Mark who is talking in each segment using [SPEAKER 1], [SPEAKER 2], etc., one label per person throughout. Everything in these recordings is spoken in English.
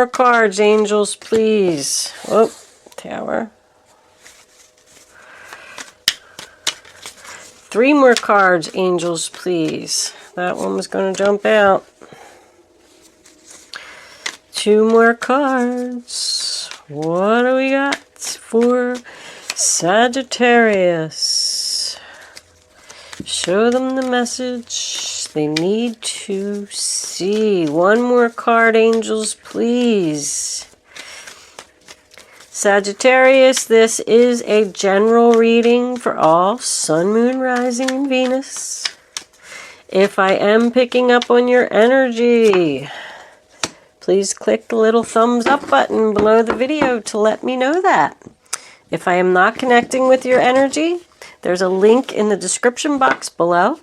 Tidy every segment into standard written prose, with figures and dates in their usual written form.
[SPEAKER 1] more cards, angels, please. Oh, Tower. 3 more cards, angels, please. That one was going to jump out. 2 more cards. What do we got for Sagittarius? Show them the message they need to see. 1 more card, angels, please. Sagittarius, this is a general reading for all Sun, Moon, Rising, and Venus. If I am picking up on your energy, please click the little thumbs up button below the video to let me know that. If I am not connecting with your energy, there's a link in the description box below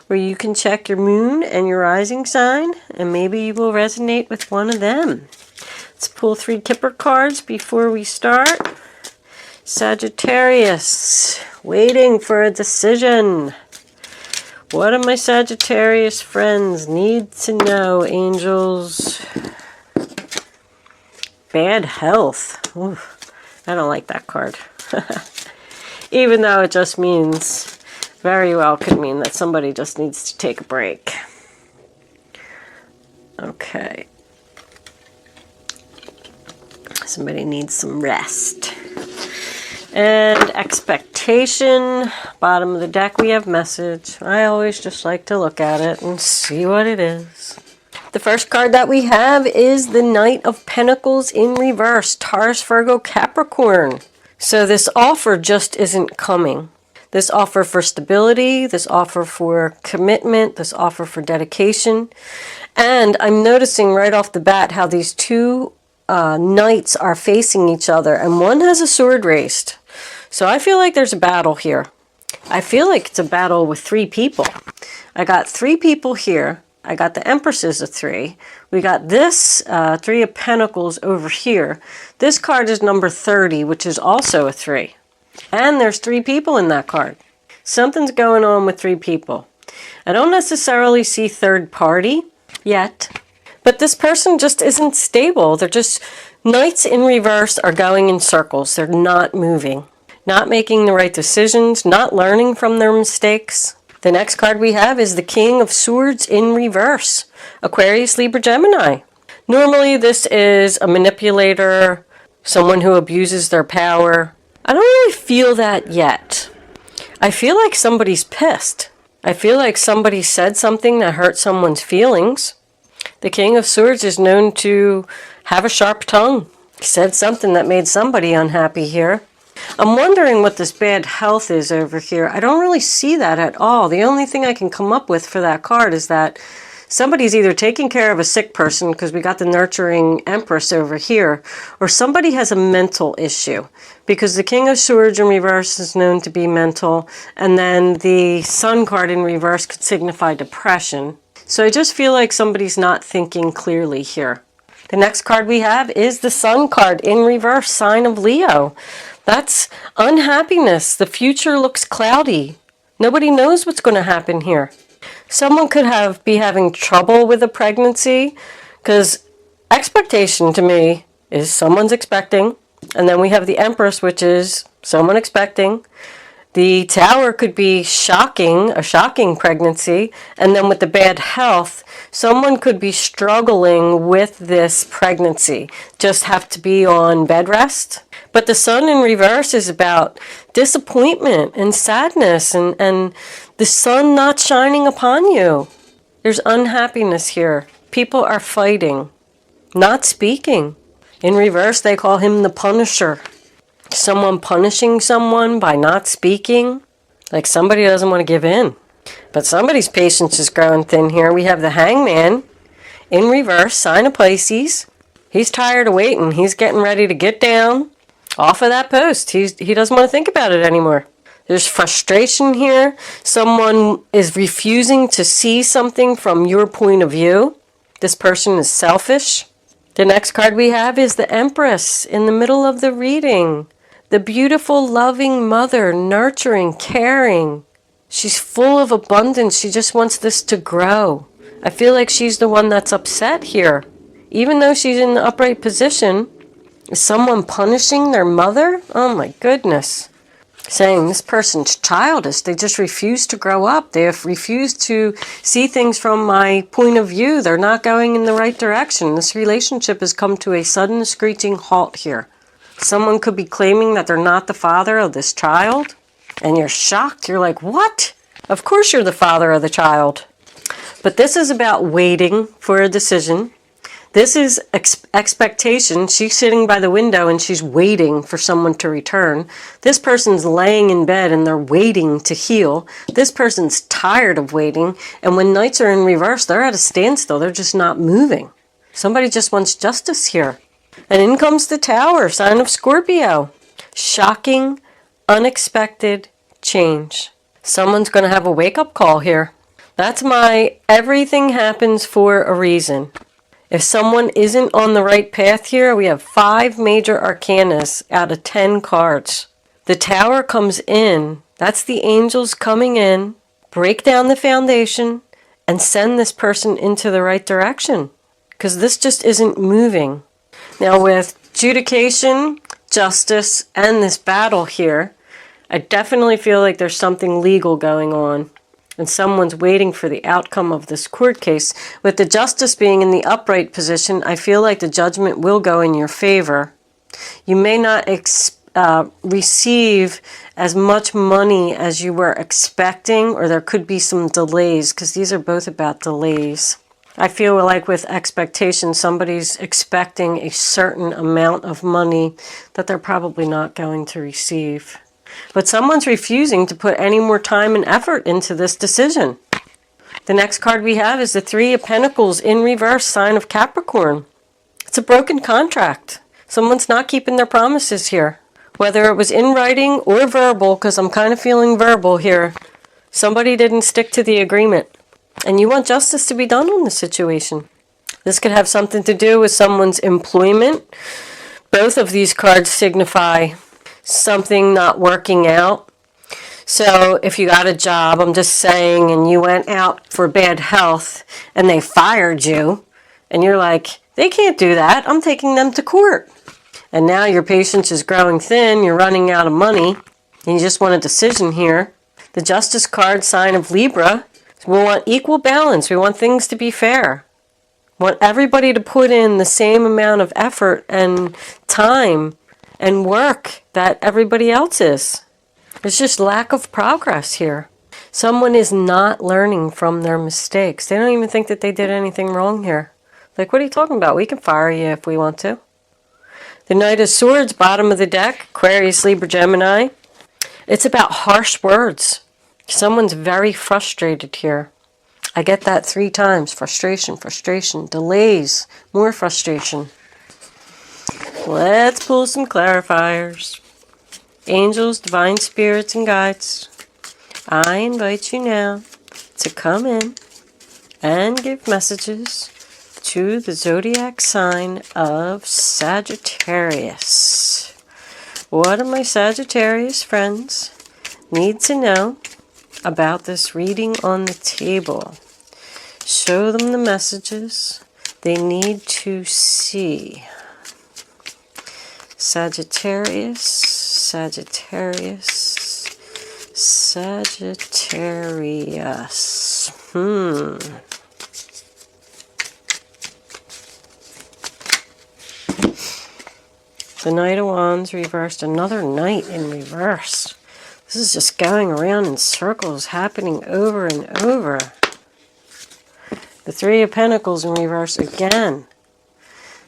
[SPEAKER 1] where you can check your moon and your rising sign, and maybe you will resonate with one of them. Let's pull 3 Kipper cards before we start. Sagittarius, waiting for a decision. What do my Sagittarius friends need to know, angels? Bad health. Ooh, I don't like that card. Even though it just means, very well could mean that somebody just needs to take a break. Okay. Somebody needs some rest. And expectation. Bottom of the deck we have message. I always just like to look at it and see what it is. The first card that we have is the Knight of Pentacles in reverse. Taurus, Virgo, Capricorn. So this offer just isn't coming. This offer for stability, this offer for commitment, this offer for dedication. And I'm noticing right off the bat how these 2 knights are facing each other, and one has a sword raised. So I feel like there's a battle here. I feel like it's a battle with 3 people. I got 3 people here. I got the Empresses of 3. We got this 3 of Pentacles over here. This card is number 30, which is also a 3. And there's 3 people in that card. Something's going on with 3 people. I don't necessarily see third party yet. But this person just isn't stable. They're just, knights in reverse are going in circles. They're not moving. Not making the right decisions. Not learning from their mistakes. The next card we have is the King of Swords in reverse. Aquarius, Libra, Gemini. Normally this is a manipulator, someone who abuses their power. I don't really feel that yet. I feel like somebody's pissed. I feel like somebody said something that hurt someone's feelings. The King of Swords is known to have a sharp tongue. He said something that made somebody unhappy here. I'm wondering what this bad health is over here. I don't really see that at all. The only thing I can come up with for that card is that somebody's either taking care of a sick person, because we got the nurturing Empress over here, or somebody has a mental issue, because the King of Swords in reverse is known to be mental, and then the Sun card in reverse could signify depression. So I just feel like somebody's not thinking clearly here. The next card we have is the Sun card in reverse, sign of Leo. That's unhappiness. The future looks cloudy. Nobody knows what's going to happen here. Someone could be having trouble with a pregnancy, because expectation to me is someone's expecting. And then we have the Empress, which is someone expecting. The Tower could be shocking, a shocking pregnancy. And then with the bad health, someone could be struggling with this pregnancy. Just have to be on bed rest. But the Sun in reverse is about disappointment and sadness and the sun not shining upon you. There's unhappiness here. People are fighting, not speaking. In reverse, they call him the Punisher. Someone punishing someone by not speaking. Like somebody doesn't want to give in. But somebody's patience is growing thin here. We have the Hangman in reverse, sign of Pisces. He's tired of waiting. He's getting ready to get down off of that post. He doesn't want to think about it anymore. There's frustration here. Someone is refusing to see something from your point of view. This person is selfish. The next card we have is the Empress in the middle of the reading. The beautiful, loving mother, nurturing, caring. She's full of abundance. She just wants this to grow. I feel like she's the one that's upset here. even though she's in the upright position, is someone punishing their mother? Oh my goodness. Saying this person's childish. They just refuse to grow up. They have refused to see things from my point of view. They're not going in the right direction. This relationship has come to a sudden screeching halt here. Someone could be claiming that they're not the father of this child. And you're shocked. You're like, what? Of course you're the father of the child. But this is about waiting for a decision. This is expectation. She's sitting by the window and she's waiting for someone to return. This person's laying in bed and they're waiting to heal. This person's tired of waiting. And when nights are in reverse, they're at a standstill. They're just not moving. Somebody just wants justice here. And in comes the Tower, sign of Scorpio. Shocking, unexpected change. Someone's going to have a wake-up call here. That's my everything happens for a reason. If someone isn't on the right path here, we have 5 major arcanas out of 10 cards. The Tower comes in. That's the angels coming in, break down the foundation, and send this person into the right direction. Because this just isn't moving. Now with adjudication, justice, and this battle here, I definitely feel like there's something legal going on. And someone's waiting for the outcome of this court case. With the justice being in the upright position, I feel like the judgment will go in your favor. You may not receive as much money as you were expecting, or there could be some delays, because these are both about delays. I feel like with expectation, somebody's expecting a certain amount of money that they're probably not going to receive. But someone's refusing to put any more time and effort into this decision. The next card we have is the 3 of Pentacles in reverse, sign of Capricorn. It's a broken contract. Someone's not keeping their promises here. Whether it was in writing or verbal, because I'm kind of feeling verbal here, somebody didn't stick to the agreement. And you want justice to be done on the situation. This could have something to do with someone's employment. Both of these cards signify something not working out. So if you got a job, I'm just saying, and you went out for bad health and they fired you, and you're like, they can't do that. I'm taking them to court. And now your patience is growing thin. You're running out of money. And you just want a decision here. The Justice card, sign of Libra. We want equal balance. We want things to be fair. We want everybody to put in the same amount of effort and time and work that everybody else is. There's just lack of progress here. Someone is not learning from their mistakes. They don't even think that they did anything wrong here. Like, what are you talking about? We can fire you if we want to. The Knight of Swords, bottom of the deck, Aquarius, Libra, Gemini. It's about harsh words. Someone's very frustrated here. I get that 3 times. Frustration, frustration, delays, more frustration. Let's pull some clarifiers. Angels, divine spirits, and guides, I invite you now to come in and give messages to the zodiac sign of Sagittarius. What do my Sagittarius friends need to know about this reading on the table? Show them the messages they need to see. Sagittarius, Sagittarius, Sagittarius. The Knight of Wands reversed. Another Knight in reverse. This is just going around in circles, happening over and over. The 3 of Pentacles in reverse again.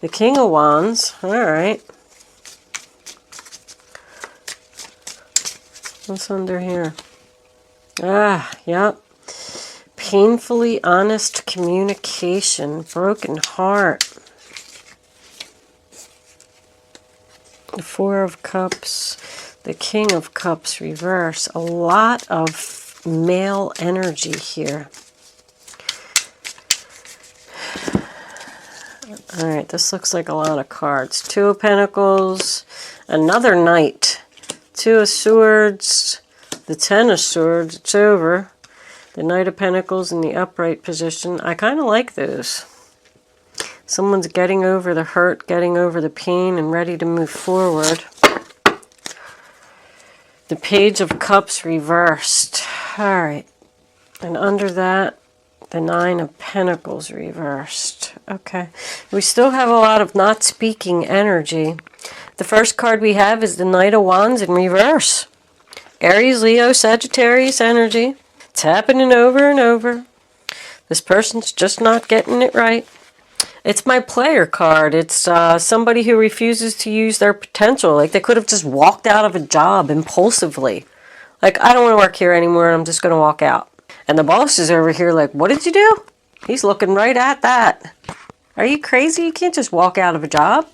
[SPEAKER 1] The King of Wands. All right. What's under here? Yep. Painfully honest communication. Broken heart. The 4 of Cups. The King of Cups reverse. A lot of male energy here. Alright, this looks like a lot of cards. 2 of Pentacles. Another Knight. 2 of Swords, the 10 of Swords, it's over. The Knight of Pentacles in the upright position. I kind of like those. Someone's getting over the hurt, getting over the pain, and ready to move forward. The Page of Cups reversed. All right. And under that, the Nine of Pentacles reversed. Okay. We still have a lot of not speaking energy. The first card we have is the Knight of Wands in reverse. Aries, Leo, Sagittarius energy. It's happening over and over. This person's just not getting it right. It's my player card. It's somebody who refuses to use their potential. Like they could have just walked out of a job impulsively. Like, I don't want to work here anymore, and I'm just going to walk out. And the boss is over here like, what did you do? He's looking right at that. Are you crazy? You can't just walk out of a job.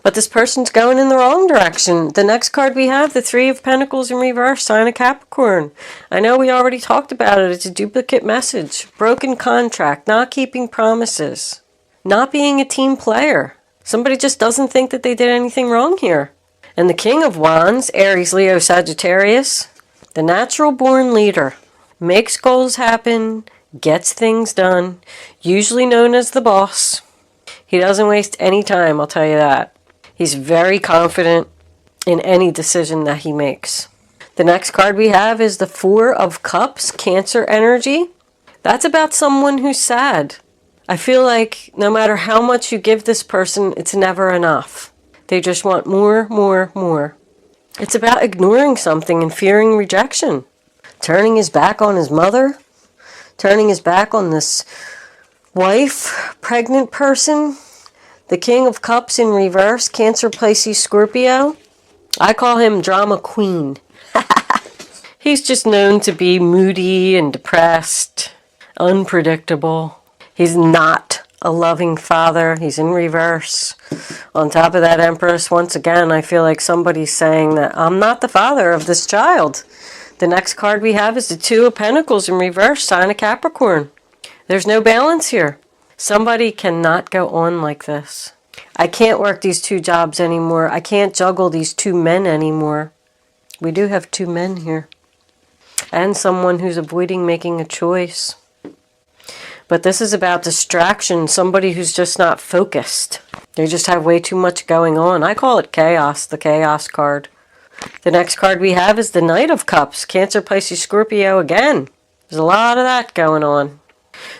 [SPEAKER 1] But this person's going in the wrong direction. The next card we have, the Three of Pentacles in reverse, sign of Capricorn. I know we already talked about it. It's a duplicate message. Broken contract, not keeping promises, not being a team player. Somebody just doesn't think that they did anything wrong here. And the King of Wands, Aries, Leo, Sagittarius, the natural born leader, makes goals happen, gets things done, usually known as the boss. He doesn't waste any time, I'll tell you that. He's very confident in any decision that he makes. The next card we have is the Four of Cups, Cancer energy. That's about someone who's sad. I feel like no matter how much you give this person, it's never enough. They just want more, more, more. It's about ignoring something and fearing rejection. Turning his back on his mother. Turning his back on this wife, pregnant person. The King of Cups in reverse, Cancer, Pisces, Scorpio. I call him Drama Queen. He's just known to be moody and depressed, unpredictable. He's not a loving father. He's in reverse. On top of that, Empress, once again, I feel like somebody's saying that I'm not the father of this child. The next card we have is the Two of Pentacles in reverse, sign of Capricorn. There's no balance here. Somebody cannot go on like this. I can't work these two jobs anymore. I can't juggle these two men anymore. We do have two men here. And someone who's avoiding making a choice. But this is about distraction. Somebody who's just not focused. They just have way too much going on. I call it chaos, the chaos card. The next card we have is the Knight of Cups. Cancer, Pisces, Scorpio again. There's a lot of that going on.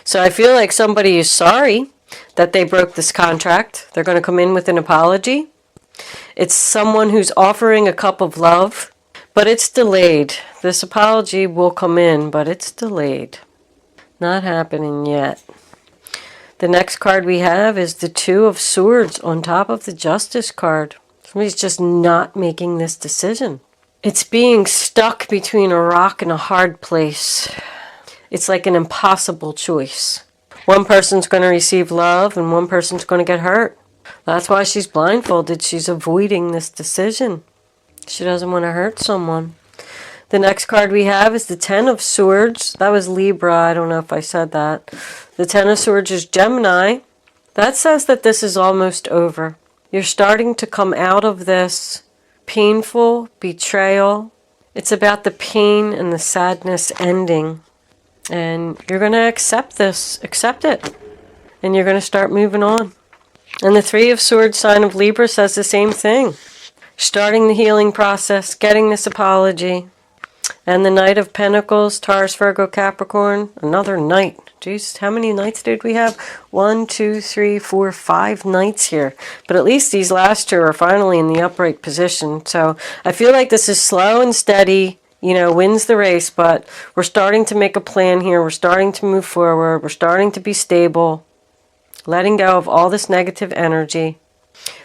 [SPEAKER 1] So I feel like somebody is sorry that they broke this contract. They're going to come in with an apology. It's someone who's offering a cup of love, but it's delayed. This apology will come in, but it's delayed. Not happening yet. The next card we have is the Two of Swords on top of the Justice card. Somebody's just not making this decision. It's being stuck between a rock and a hard place. It's like an impossible choice. One person's going to receive love and one person's going to get hurt. That's why she's blindfolded. She's avoiding this decision. She doesn't want to hurt someone. The next card we have is the Ten of Swords. That was Libra. I don't know if I said that. The Ten of Swords is Gemini. That says that this is almost over. You're starting to come out of this painful betrayal. It's about the pain and the sadness ending. And you're going to accept this. Accept it. And you're going to start moving on. And the Three of Swords sign of Libra says the same thing. Starting the healing process. Getting this apology. And the Knight of Pentacles, Taurus, Virgo, Capricorn. Another knight. Jeez, how many knights did we have? 1, 2, 3, 4, 5 knights here. But at least these last two are finally in the upright position. So I feel like this is slow and steady. You know, wins the race, but we're starting to make a plan here. We're starting to move forward. We're starting to be stable. Letting go of all this negative energy.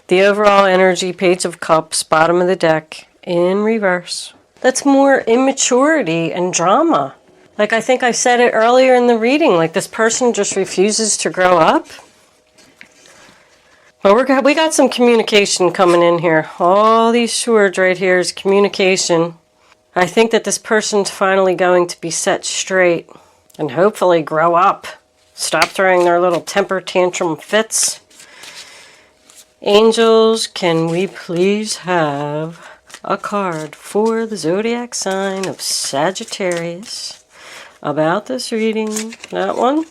[SPEAKER 1] The overall energy, Page of Cups, bottom of the deck, in reverse. That's more immaturity and drama. Like I think I said it earlier in the reading, like this person just refuses to grow up. But we got some communication coming in here. All these swords right here is communication. I think that this person's finally going to be set straight and hopefully grow up. Stop throwing their little temper tantrum fits. Angels, can we please have a card for the zodiac sign of Sagittarius about this reading? That one?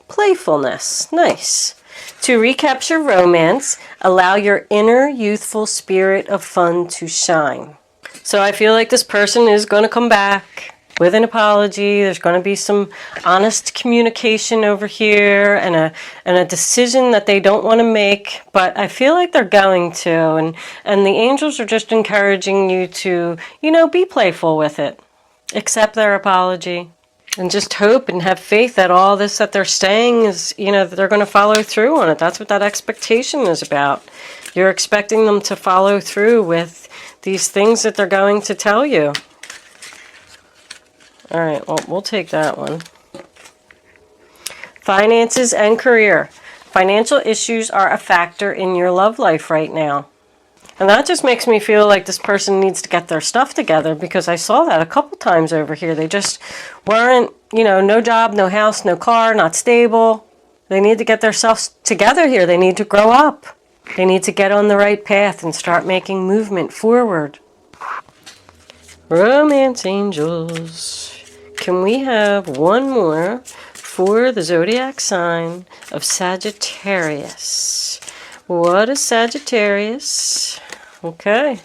[SPEAKER 1] Playfulness. Nice. To recapture romance, allow your inner youthful spirit of fun to shine. So I feel like this person is going to come back with an apology. There's going to be some honest communication over here and a decision that they don't want to make, but I feel like they're going to. And the angels are just encouraging you to, be playful with it. Accept their apology. And just hope and have faith that all this that they're saying is, that they're going to follow through on it. That's what that expectation is about. You're expecting them to follow through with these things that they're going to tell you. All right, well, we'll take that one. Finances and career. Financial issues are a factor in your love life right now. And that just makes me feel like this person needs to get their stuff together, because I saw that a couple times over here. They just weren't, no job, no house, no car, not stable. They need to get themselves together here. They need to grow up. They need to get on the right path and start making movement forward. Romance angels. Can we have one more for the zodiac sign of Sagittarius? What is Sagittarius? Okay.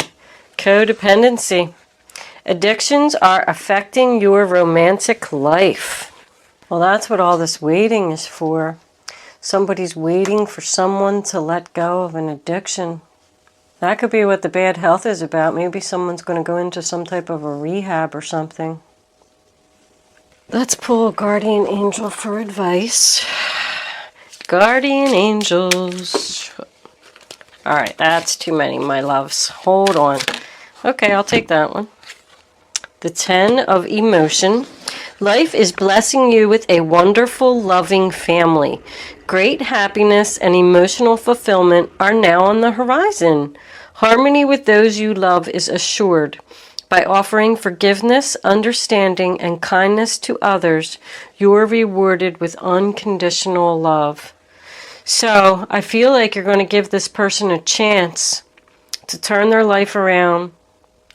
[SPEAKER 1] Codependency. Addictions are affecting your romantic life. Well, that's what all this waiting is for. Somebody's waiting for someone to let go of an addiction. That could be what the bad health is about. Maybe someone's going to go into some type of a rehab or something. Let's pull a guardian angel for advice. Guardian angels. All right, that's too many, my loves. Hold on. Okay, I'll take that one. The 10 of emotion. Life is blessing you with a wonderful, loving family. Great happiness and emotional fulfillment are now on the horizon. Harmony with those you love is assured. By offering forgiveness, understanding, and kindness to others, you're rewarded with unconditional love. So, I feel like you're going to give this person a chance to turn their life around,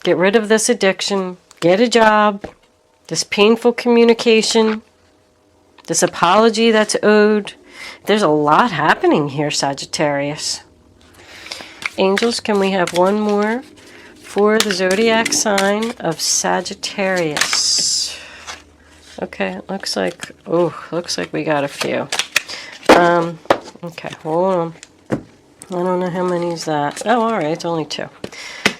[SPEAKER 1] get rid of this addiction, get a job, this painful communication, this apology that's owed. There's a lot happening here, Sagittarius. Angels, can we have one more for the zodiac sign of Sagittarius? Okay, looks like we got a few. Okay, hold on. I don't know how many is that. Oh, all right, it's only 2.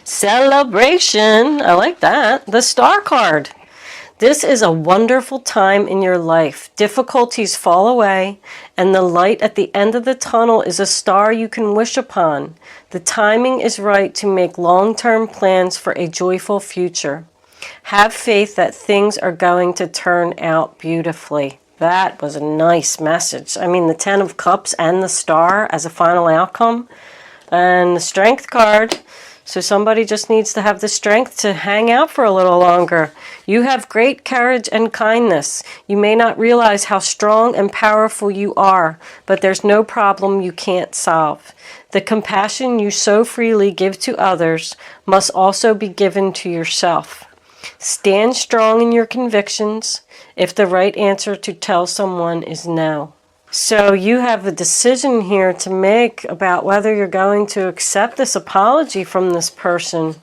[SPEAKER 1] Celebration. I like that. The Star card. This is a wonderful time in your life. Difficulties fall away, and the light at the end of the tunnel is a star you can wish upon. The timing is right to make long-term plans for a joyful future. Have faith that things are going to turn out beautifully. That was a nice message. I mean, the 10 of Cups and the Star as a final outcome. And the Strength card. So somebody just needs to have the strength to hang out for a little longer. You have great courage and kindness. You may not realize how strong and powerful you are, but there's no problem you can't solve. The compassion you so freely give to others must also be given to yourself. Stand strong in your convictions if the right answer to tell someone is no. So you have a decision here to make about whether you're going to accept this apology from this person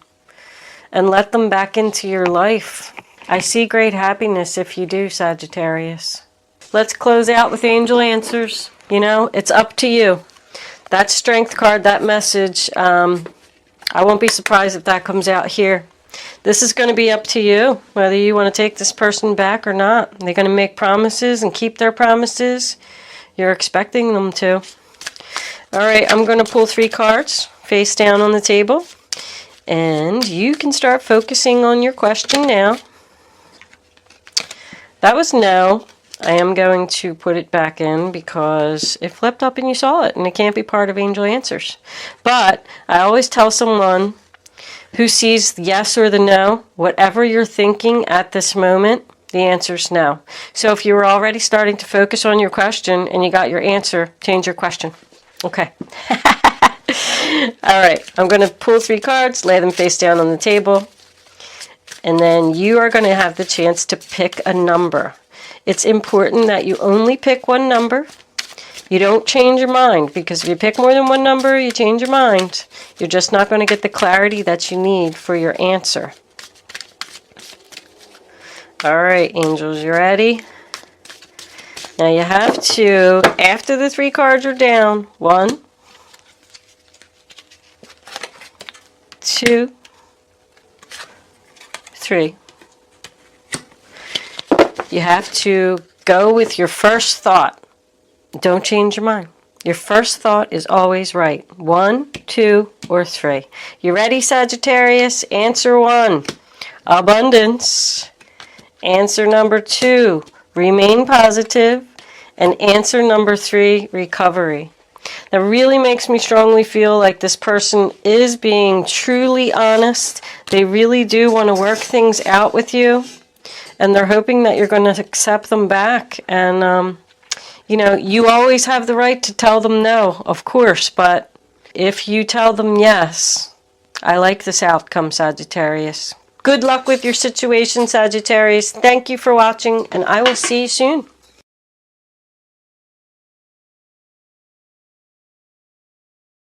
[SPEAKER 1] and let them back into your life. I see great happiness if you do, Sagittarius. Let's close out with angel answers. It's up to you. That Strength card, that message, I won't be surprised if that comes out here. This is going to be up to you, whether you want to take this person back or not. They're going to make promises and keep their promises. You're expecting them to. All right, I'm going to pull 3 cards face down on the table. And you can start focusing on your question now. That was no. I am going to put it back in because it flipped up and you saw it, and it can't be part of angel answers. But I always tell someone who sees the yes or the no, whatever you're thinking at this moment, the answer's no. So if you were already starting to focus on your question and you got your answer, change your question. Okay. All right. I'm going to pull 3 cards, lay them face down on the table, and then you are going to have the chance to pick a number. It's important that you only pick one number. You don't change your mind, because if you pick more than one number, you change your mind. You're just not going to get the clarity that you need for your answer. All right, angels, you ready? Now you have to, after the 3 cards are down, 1, 2, 3. You have to go with your first thought. Don't change your mind. Your first thought is always right. 1, 2, or 3. You ready, Sagittarius? Answer 1, abundance. Answer number 2, remain positive. And answer number 3, recovery. That really makes me strongly feel like this person is being truly honest. They really do want to work things out with you. And they're hoping that you're going to accept them back. And, you know, you always have the right to tell them no, of course. But if you tell them yes, I like this outcome, Sagittarius. Good luck with your situation, Sagittarius. Thank you for watching, and I will see you soon.